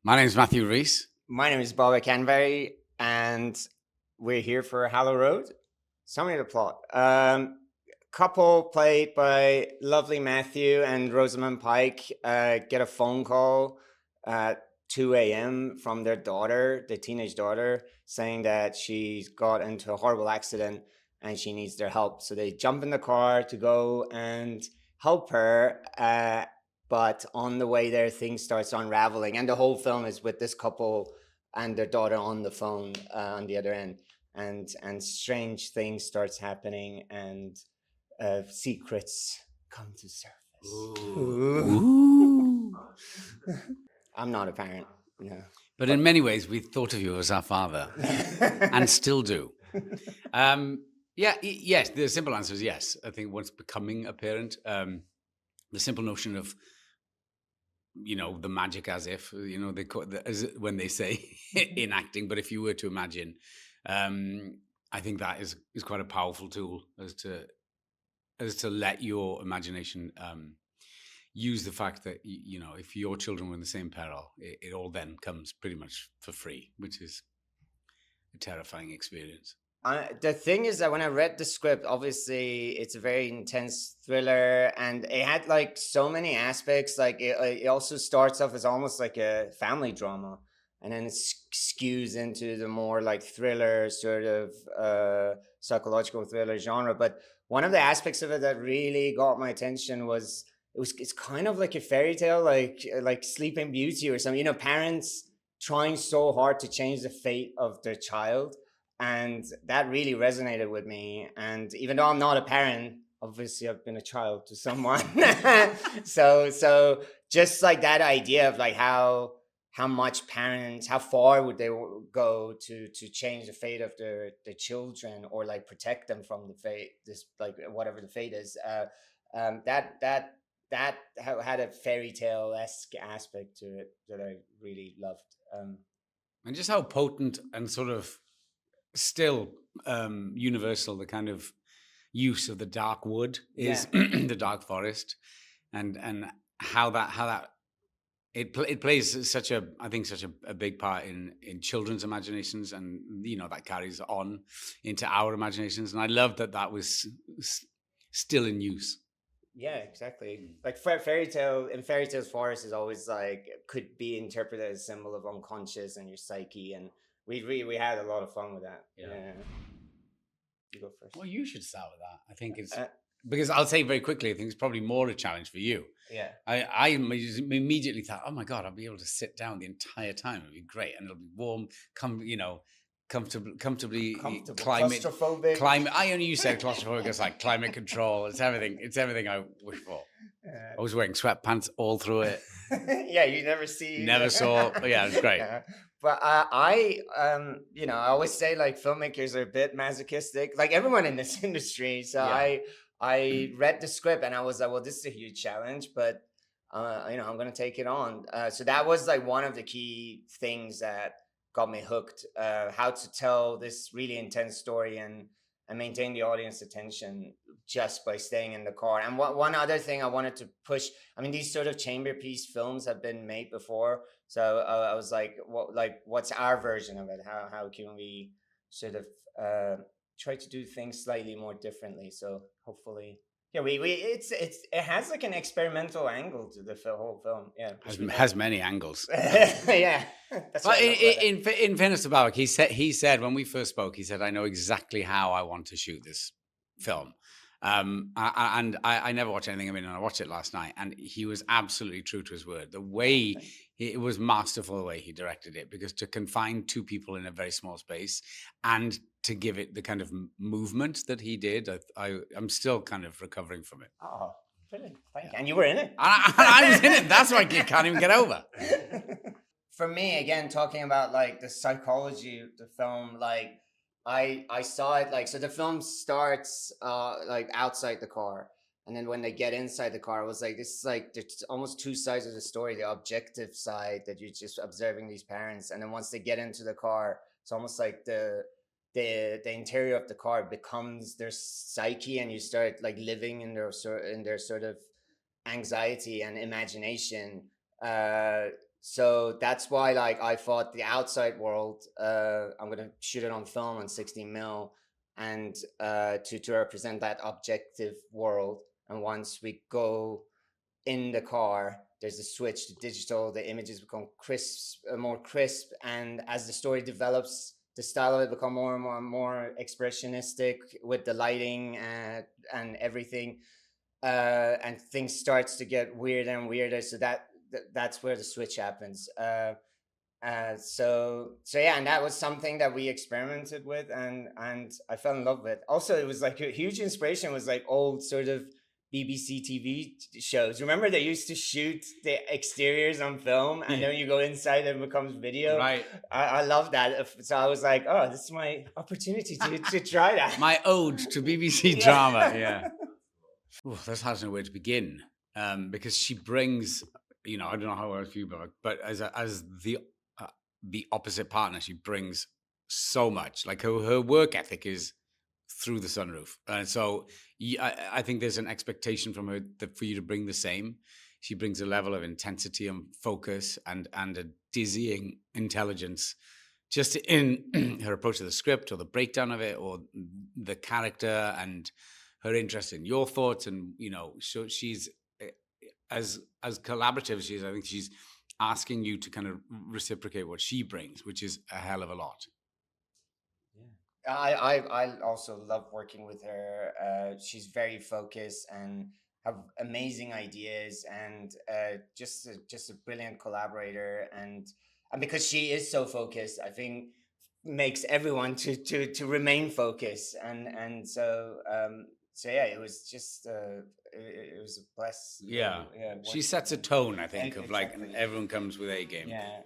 My name is Matthew Rhys. My name is Babak Anvari, and we're here for Hallow Road. Summary of the plot. Couple played by lovely Matthew and Rosamund Pike get a phone call at 2 a.m. from their daughter, the teenage daughter, saying that she's got into a horrible accident and she needs their help. So they jump in the car to go and help her. But on the way there, things starts unraveling, and the whole film is with this couple and their daughter on the phone on the other end, and strange things starts happening, and secrets come to surface. Ooh. I'm not a parent, no. But in many ways, we thought of you as our father, and still do. Yes, the simple answer is yes. I think once becoming a parent, the simple notion of, the magic as if, they call as when they say in acting, but if you were to imagine, I think that is quite a powerful tool as to let your imagination use the fact that, if your children were in the same peril, it all then comes pretty much for free, which is a terrifying experience. The thing is that when I read the script, obviously it's a very intense thriller, and it had like so many aspects. Like it also starts off as almost like a family drama, and then it skews into the more like thriller sort of psychological thriller genre. But one of the aspects of it that really got my attention was it's kind of like a fairy tale, like Sleeping Beauty or something. Parents trying so hard to change the fate of their child. And that really resonated with me. And even though I'm not a parent, obviously I've been a child to someone. so just like that idea of like how much parents, how far would they go to change the fate of their children, or like protect them from the fate, this like whatever the fate is. That had a fairy tale-esque aspect to it that I really loved. And just how potent and sort of still universal the kind of use of the dark wood is, the dark forest, and how that it plays such a big part in children's imaginations, and that carries on into our imaginations, and I love that was still in use. Yeah, exactly. Like fairy tales, forest is always like could be interpreted as a symbol of unconscious and your psyche, and we had a lot of fun with that. Yeah. You go first. Well, you should start with that. I think it's because I'll say very quickly, I think it's probably more a challenge for you. Yeah. I immediately thought, oh my God, I'll be able to sit down the entire time. It'll be great, and it'll be warm. Comfortably claustrophobic. Climate. I only use said claustrophobic as like climate control. It's everything I wish for. I was wearing sweatpants all through it. Yeah, you never saw. But yeah, it was great. But I always say like filmmakers are a bit masochistic, like everyone in this industry. So yeah. I read the script and I was like, well, this is a huge challenge, but I'm going to take it on. So that was like one of the key things that got me hooked, how to tell this really intense story and maintain the audience attention just by staying in the car. And one other thing I wanted to push, I mean, these sort of chamber piece films have been made before. So I was like, what's our version of it? How can we sort of try to do things slightly more differently? So hopefully, yeah, it has like an experimental angle to the whole film. Yeah, has many angles. Yeah. But in fairness to Babak, he said when we first spoke, he said, I know exactly how I want to shoot this film. And I never watch anything. And I watched it last night, and he was absolutely true to his word. The way it was masterful, the way he directed it, because to confine two people in a very small space and to give it the kind of movement that he did, I'm still kind of recovering from it. Oh, brilliant! Thank you. And you were in it. I was in it. That's why I can't even get over. For me, again, talking about like the psychology of the film, like I saw it like, so the film starts like outside the car, and then when they get inside the car, it was like, this is like, there's almost two sides of the story: the objective side that you're just observing these parents, and then once they get into the car, it's almost like the interior of the car becomes their psyche, and you start like living in their sort of anxiety and imagination. So that's why, like, I thought the outside world, I'm gonna shoot it on film on 16 mil, and to represent that objective world. And once we go in the car, there's a switch to digital. The images become crisp, more crisp, and as the story develops, the style of it become more and more and more expressionistic with the lighting and everything. And things starts to get weirder and weirder. So that's where the switch happens. So yeah, and that was something that we experimented with, and I fell in love with. Also, it was like a huge inspiration was like old sort of BBC TV shows. Remember they used to shoot the exteriors on film, and then you go inside and it becomes video. Right. I love that. So I was like, oh, this is my opportunity to try that. My ode to BBC drama. Yeah. Ooh, that's hard to know where to begin, because she brings, I don't know how I feel about, but as the opposite partner, she brings so much. Like her work ethic is through the sunroof, and so I think there's an expectation from her that for you to bring the same. She brings a level of intensity and focus and a dizzying intelligence, just in her approach to the script or the breakdown of it or the character and her interest in your thoughts. And so she's as collaborative as she is. I think she's asking you to kind of reciprocate what she brings, which is a hell of a lot. Yeah, I also love working with her. She's very focused and have amazing ideas, and just a brilliant collaborator. And because she is so focused, I think makes everyone to remain focused. So yeah, it was just it was a bless. Yeah, she working sets a with her. tone, I think, And of like exactly. everyone comes with A game. Yeah.